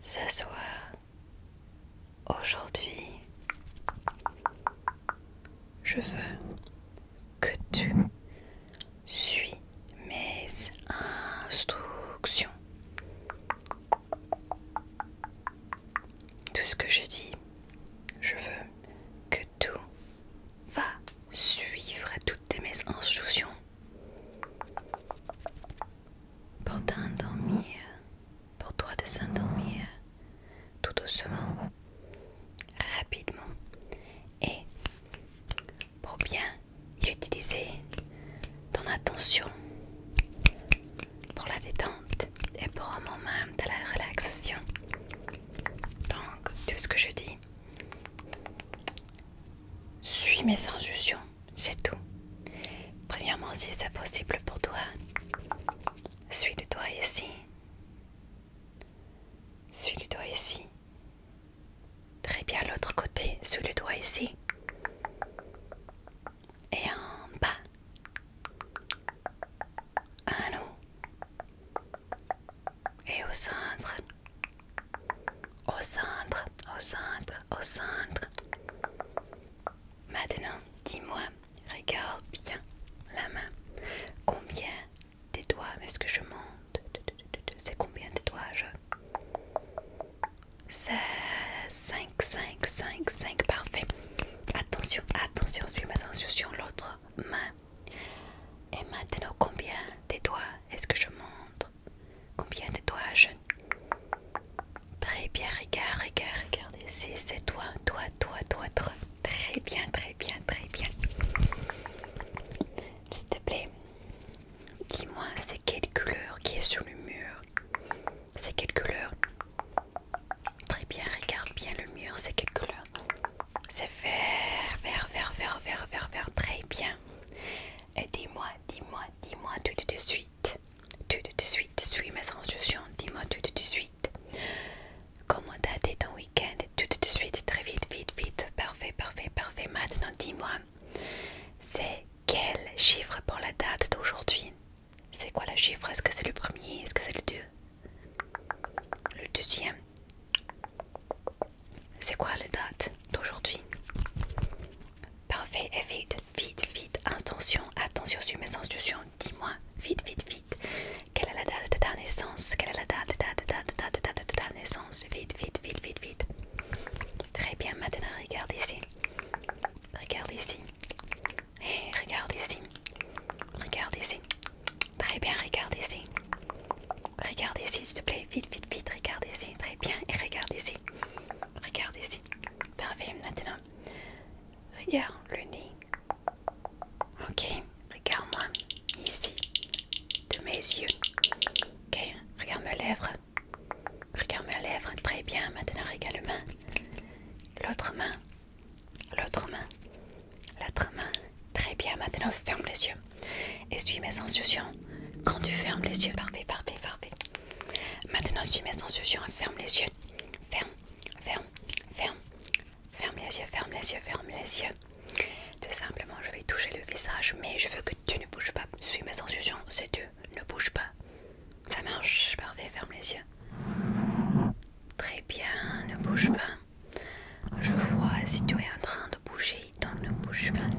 Ce soir, aujourd'hui, je veux que tu suis mes instructions. Tout ce que je dis, je veux que tout va suivre toutes mes instructions pour t'endormir, pour toi de s'endormir tout doucement, rapidement et pour bien utiliser ton attention pour la détente et pour un moment de la relaxation. Donc, tout ce que je dis, suis mes instructions, c'est tout. Premièrement, si c'est possible pour toi, suis le doigt ici. Suis le doigt ici. Très bien, l'autre côté, suis le doigt ici. Et en bas. Un haut. Et au centre. Au centre, au centre, au centre. Maintenant, dis-moi, regarde bien la main. Combien de doigts est-ce que je monte? C'est combien de doigts je... 5, 5, 5, 5, parfait. Attention, attention, suis mes instructions, l'autre main. Et maintenant, combien de doigts est-ce que je monte? Combien de doigts je... Très bien, regarde ici, c'est toi. Très bien. S'il te plaît, dis-moi, c'est quelle couleur qui est sur le mur? C'est quelle couleur? Très bien, regarde bien le mur, c'est quelle couleur? C'est vert, très bien. Et dis-moi, tout de suite, suis mes instructions, dis-moi tout de suite. Comment t'as été ton week-end? Tout de suite, très vite, parfait. Maintenant, dis-moi, c'est quel chiffre pour la date d'aujourd'hui? C'est quoi le chiffre? Est-ce que c'est le premier? Est-ce que c'est le 2? Le deuxième? C'est quoi la date d'aujourd'hui? Parfait, et vite. Attention sur mes instructions. Dis-moi, vite. Quelle est la date de ta naissance? Quelle est la date de ta naissance? Vite. Très bien, maintenant regarde ici. Et regarde ici. Très bien, regarde ici. S'il te plaît, vite. Regarde ici, très bien. Et regarde ici. Parfait, maintenant. Regarde le nez. Ok, regarde-moi ici, de mes yeux. Ok, regarde mes lèvres. Très bien, maintenant regarde la main. L'autre main. Très bien, maintenant ferme les yeux. Et suis mes instructions. Quand tu fermes les yeux, parfait. Maintenant suis mes instructions et ferme les yeux. Ferme les yeux. Tout simplement, je vais toucher le visage, mais je veux que tu ne bouges pas. Suis mes instructions, c'est tout. Ne bouge pas. Ça marche, parfait, ferme les yeux. Très bien, ne bouge pas. Je vois si tu es en train de bouger, donc ne bouge pas.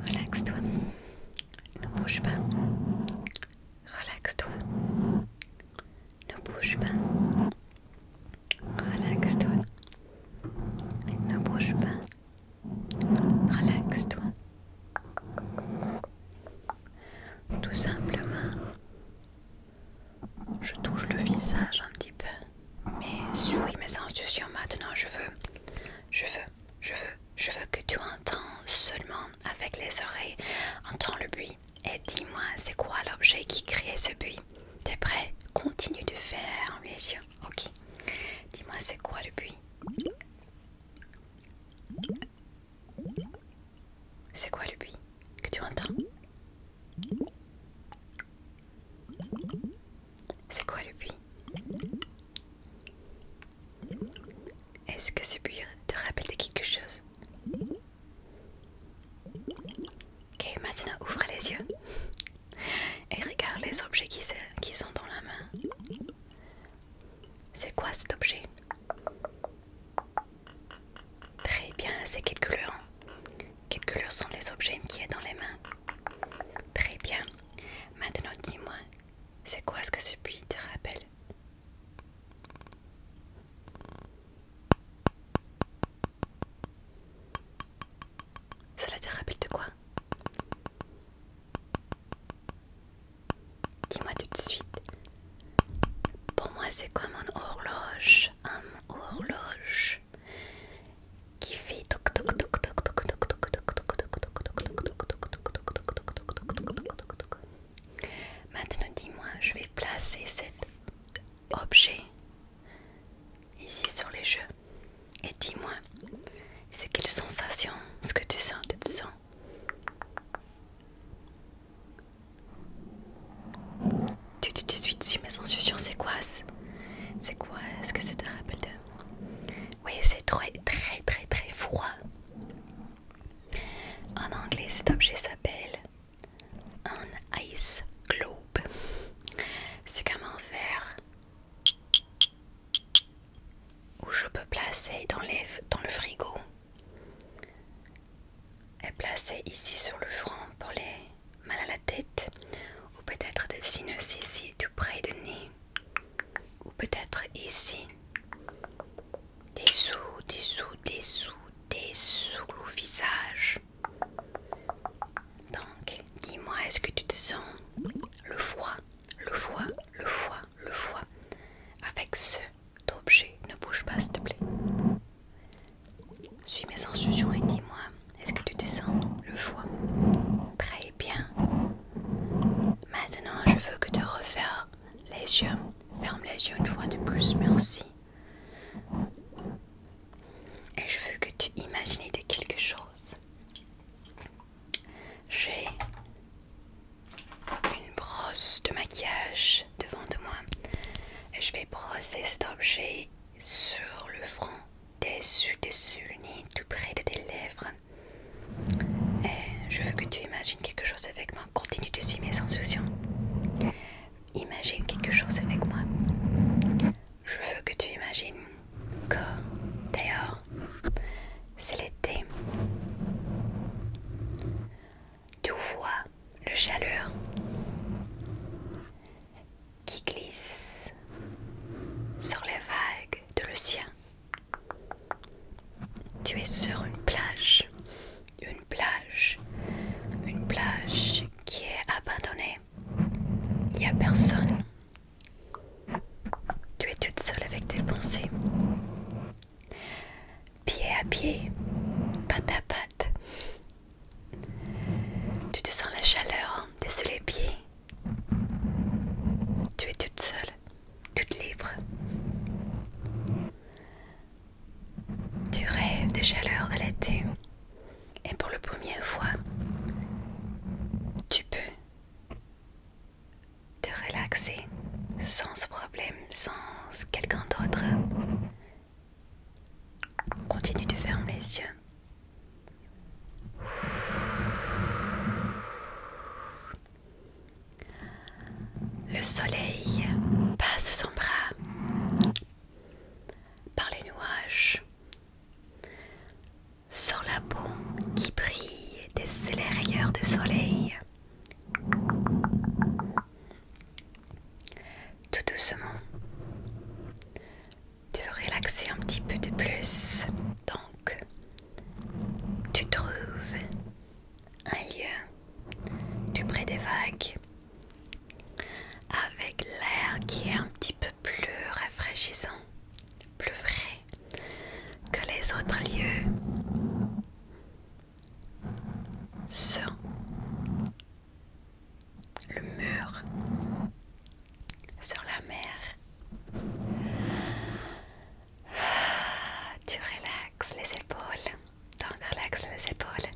Relaxe-toi. Ne bouge pas. Relaxe-toi. Ne bouge pas. Relaxe-toi. Ne bouge pas. Relaxe-toi. Tout simplement, je touche le visage un petit peu. Mais suis mes instructions maintenant. Je veux que tu entends seulement avec les oreilles. Entends le bruit. Et dis-moi, c'est quoi l'objet qui crée ce bruit? T'es prêt? Continue de faire les yeux. Ok. Dis-moi, c'est quoi le bruit? C'est quoi le bruit que tu entends? C'est quoi le bruit? Est-ce que ce bruit te rappelle de quelque chose? Ok, maintenant ouvre les yeux et regarde les objets qui c'est comme une horloge. Une horloge qui fait toc toc toc toc toc toc toc toc toc toc toc toc toc toc. Maintenant dis-moi, je vais placer cet objet ici sur les jeux. Et dis-moi, c'est quelle sensation? Ce que tu sens, tu te sens? Tu suis mes intuitions, c'est quoi? C'est quoi? Est-ce que ça te rappelle de... Oui, c'est très très très très froid. En anglais, cet objet s'appelle un ice globe. C'est comme un verre où je peux placer dans le frigo et placer ici sur le front pour les mal à la tête, ou peut-être des sinus ici tout près du nez, ou peut-être ici dessous le visage. Donc dis-moi, est-ce que tu te sens le froid avec cet objet? Ne bouge pas s'il te plaît. Suis mes instructions et dis-moi, est-ce que tu te sens le froid? Très bien. Maintenant, je veux que tu refermes les yeux. Ferme les yeux une fois de plus, merci. Et je veux que tu imagines de quelque chose. J'ai une brosse de maquillage devant de moi. Et je vais brosser cet objet sur le front, dessus le nez, tout près de tes lèvres. Et je veux que tu imagines quelque chose avec moi. Continue de suivre mes instructions. Imagine quelque chose avec moi. Je veux que tu imagines que dehors, c'est l'été. Tu vois le chaleur qui glisse sur les vagues de l'océan. Tu es sur une plage qui est abandonnée. Il n'y a personne. Tu es toute seule avec tes pensées. Pied à pied, patte à patte. Tu te sens la chaleur dessus les pieds. Tu es toute seule, toute libre. Tu rêves de chaleur de l'été. Et pour la première fois, tu peux te relaxer sans problème, sans quelqu'un d'autre. Continue de fermer les yeux. Le soleil passe son bras par les nuages sur la peau qui brille des rayures de soleil. Tout doucement, tu veux relaxer un petit peu de plus. Donc, tu trouves un lieu tout près des vagues avec l'air qui est un petit peu plus rafraîchissant, plus vrai que les autres lieux. Sur le mur, sur la mer, tu relaxes les épaules. Donc relaxe les épaules.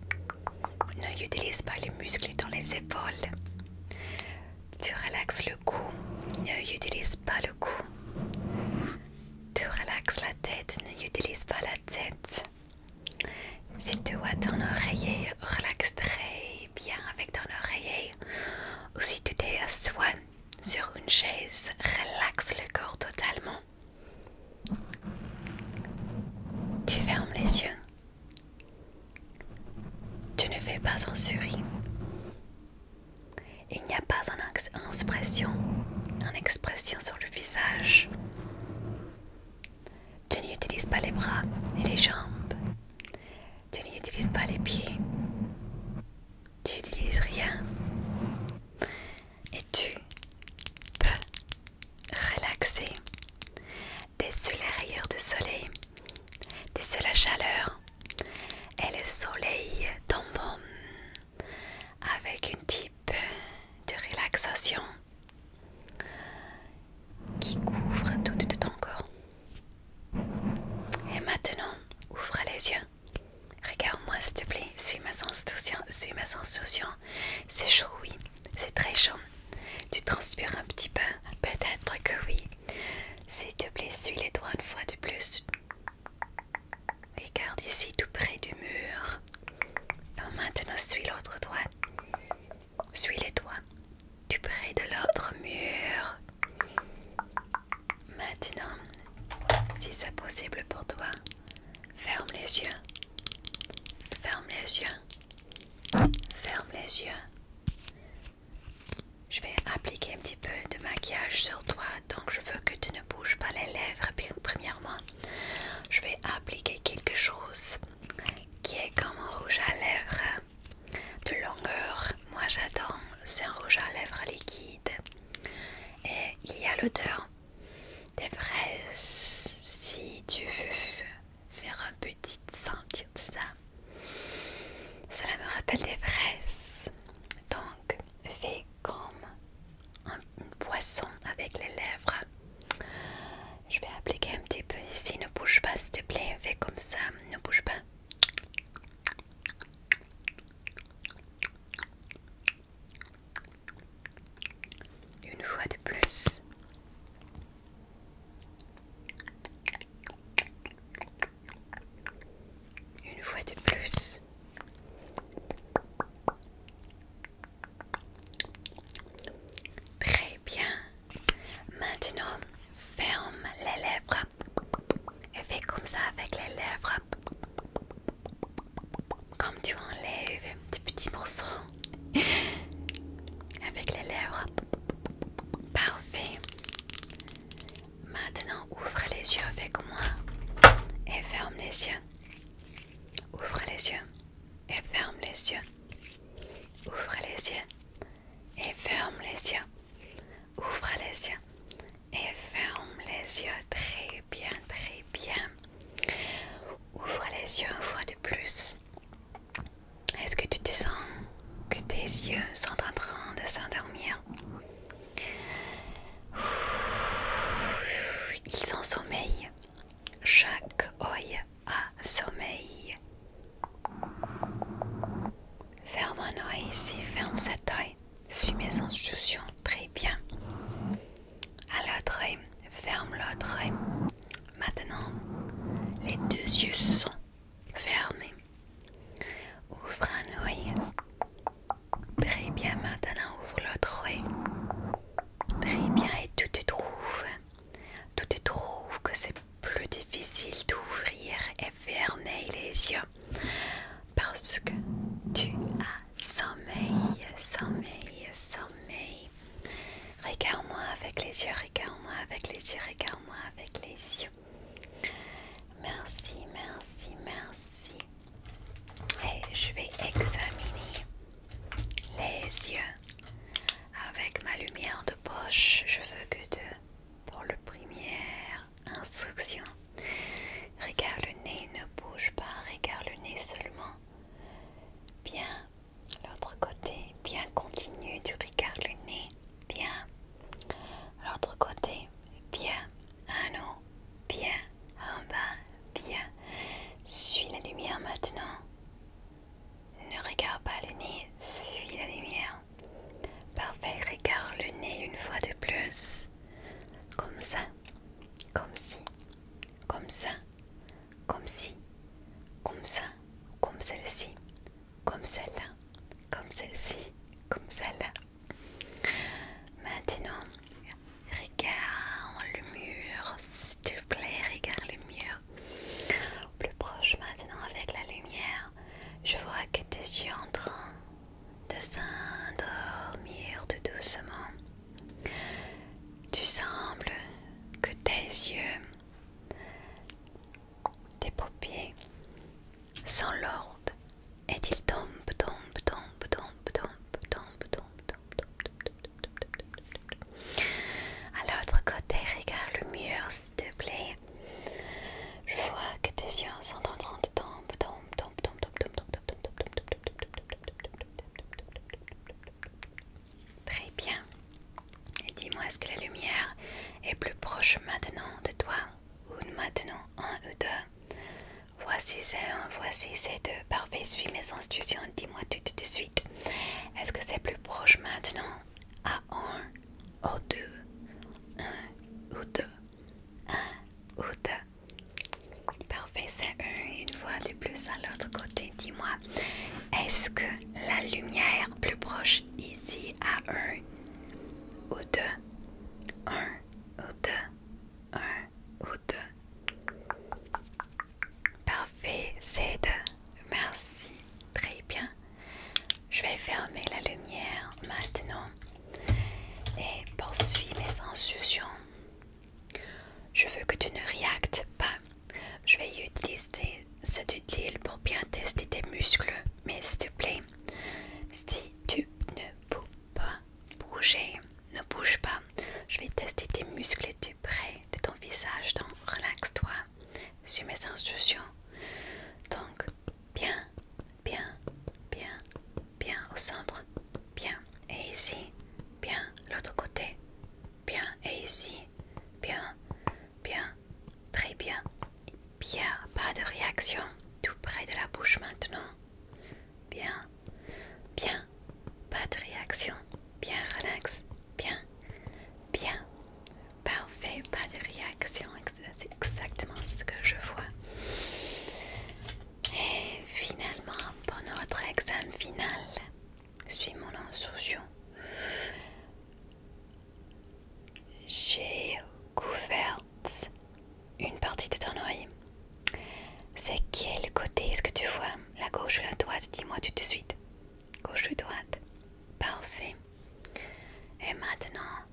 N'utilise pas les muscles dans les épaules. Tu relaxes le cou. N'utilise pas le cou. Tu relaxes la tête. N'utilise pas la tête. Si tu as ton oreiller, relaxe très bien avec ton oreiller. Ou si tu t'es assis sur une chaise, relaxe le corps totalement. Tu fermes les yeux. Tu ne fais pas un sourire. Il n'y a pas une expression sur le visage. Tu n'utilises pas les bras et les jambes. Tu n'utilises pas les pieds. Tu n'utilises rien. Et tu peux relaxer est sous les rayures du soleil, de sous la chaleur et le soleil tombant avec un type de relaxation qui couvre tout de ton corps. Et maintenant, ouvre les yeux. Regarde-moi s'il te plaît, suis ma sensation. C'est chaud, oui, c'est très chaud. Tu transpires un petit peu, peut-être que oui. S'il te plaît, suis les doigts une fois de plus. Regarde ici tout près du mur. Et maintenant, suis l'autre doigt. Suis les doigts tout près de l'autre mur. Maintenant, si c'est possible pour toi, ferme les yeux. Ferme les yeux. Ferme les yeux. Je vais appliquer un petit peu de maquillage sur toi, donc je veux que tu ne bouges pas les lèvres. Premièrement, je vais appliquer quelque chose qui est comme un rouge à lèvres de longueur. Moi j'adore, c'est un rouge à lèvres liquide. Et il y a l'odeur des fraises. Si tu veux faire un petit sentir de ça, cela me rappelle des fraises. Donc, fais comme un poisson avec les lèvres. Je vais appliquer un petit peu ici. Ne bouge pas s'il te plaît. Fais comme ça. Ne bouge pas. Une fois de plus. Une fois de plus. Très bien. Maintenant, ferme les lèvres. Et fais comme ça avec les lèvres. Comme tu enlèves des petits morceaux. Avec les lèvres. Parfait. Maintenant, ouvre les yeux avec moi. Et ferme les yeux. Ouvre les yeux. Et ferme les yeux. Ouvre les yeux. Et ferme les yeux. Ouvre les yeux. Et ferme les yeux. Très bien, très bien. Ouvre les yeux une fois de plus. Est-ce que tu te sens que tes yeux sont en train de s'endormir? Ils sont sommeil. Chaque œil a sommeil. Ferme un œil ici, ferme cet œil. Suis mes instructions, très bien. À l'autre œil, ferme l'autre œil. Maintenant, les deux yeux sont fermés. Ouvre un œil. Très bien, maintenant ouvre l'autre œil. Très bien, et tu te trouves que c'est plus difficile d'ouvrir et fermer les yeux parce que tu as sommeil. Regarde-moi avec les yeux, regarde-moi avec les yeux, regarde-moi avec les yeux. Merci. Et je vais examiner les yeux avec ma lumière de poche. Je veux que pour la première instruction, regarde le nez, ne bouge pas, regarde le nez seulement. Bien, l'autre côté, bien, continue, tu regardes le nez, bien. L'autre côté, bien, en haut, bien, en bas, bien. Suis la lumière maintenant. Ne regarde pas le nez, suis la lumière. Parfait, regarde le nez une fois de plus. Comme ça, comme ci, comme ça, comme ci, comme ça, comme celle-ci, comme celle-là, comme celle-ci, comme celle-là. Maintenant, regarde le mur, s'il te plaît, regarde le mur. Plus proche maintenant avec la lumière. Je vois que tes yeux sont en train de s'endormir tout doucement. Tu sembles que tes yeux, tes paupières sont lourdes et ils tombent. À l'autre côté, regarde le mur s'il te plaît. voici c'est 2. Parfait, suis mes instructions. Dis-moi tout de suite. Est-ce que c'est plus proche maintenant? À 1 ou 2? 1 ou 2? 1 ou 2? Parfait, c'est 1. Une fois de plus à l'autre côté. Dis-moi, est-ce que la lumière plus proche ici à 1 ou 2? 1 ou 2? 1 ou 2? Parfait, c'est 2. Merci. Très bien. Je vais fermer la lumière maintenant et poursuis mes instructions. Je veux que tu ne réactes pas. Je vais utiliser cette huile pour bien tester tes muscles. Mais s'il te plaît, si tu ne peux pas bouger, ne bouge pas. Je vais tester tes muscles du près de ton visage. Donc, relaxe-toi. Suis mes instructions. Donc, bien, bien, bien, bien au centre. Bien. Et ici. Bien. L'autre côté. Bien. Et ici. Bien. Bien. Très bien. Bien. Pas de réaction. Tout près de la bouche maintenant. Bien. Bien. Pas de réaction. Bien. Relax. Bien. Bien. Parfait. Pas de réaction. C'est exactement ce que je vois. Et finalement, pour notre examen final, suis mon instruction. J'ai couvert une partie de ton oeil. C'est quel côté est-ce que tu vois? La gauche ou la droite? Dis-moi tout de suite. Gauche ou droite? Parfait. Et maintenant,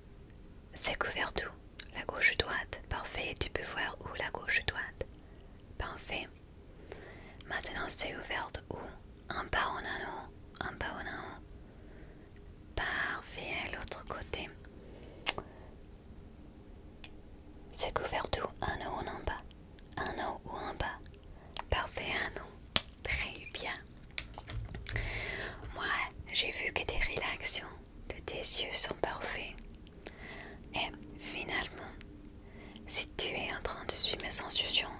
c'est couvert d'où? La gauche ou droite? Parfait. Tu peux voir où la gauche ou droite? Parfait. Maintenant, c'est ouvert où? En bas ou en haut? En bas ou en haut? Parfait. Et l'autre côté? C'est couvert d'où? En haut ou en bas? En haut ou en bas? Parfait, en haut. Très bien. Moi, j'ai vu que tes réactions de tes yeux sont parfaits. Et finalement, si tu es en train de suivre mes instructions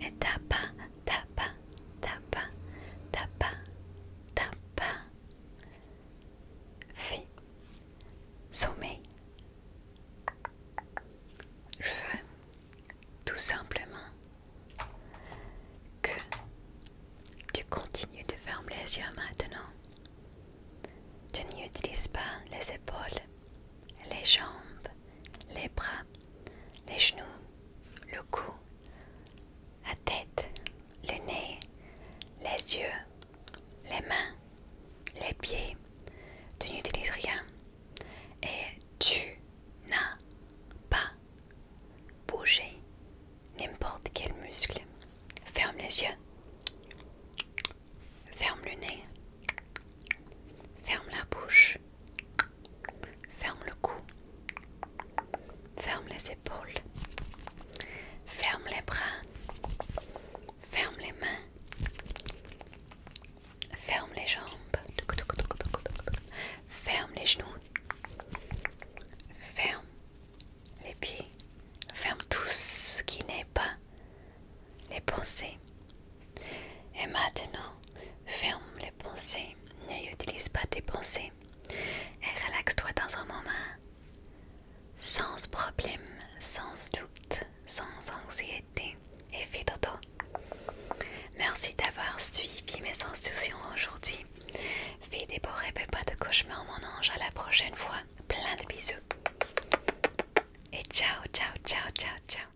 et t'as pas fait sommeil, je veux tout simplement que tu continues de fermer les yeux maintenant. Tu n'utilises pas les épaules, les jambes, les bras, les genoux, le cou, la tête, le nez, les yeux, les mains, les pieds. Tu n'utilises rien et tu n'as pas bougé n'importe quel muscle. Ferme les yeux, ferme le nez, ferme la bouche, ferme le cou, ferme les épaules, ferme les bras, ferme les mains, ferme les jambes, ferme les genoux, ferme les pieds, ferme tout ce qui n'est pas les pensées. Et maintenant, ferme les pensées, n'utilise pas tes pensées et relaxe-toi dans un moment sans problème, sans doute, sans anxiété et fais dodo. Merci d'avoir suivi mes instructions aujourd'hui. Fais des beaux rêves et pas de cauchemars, mon ange. À la prochaine fois. Plein de bisous. Et ciao, ciao, ciao, ciao, ciao.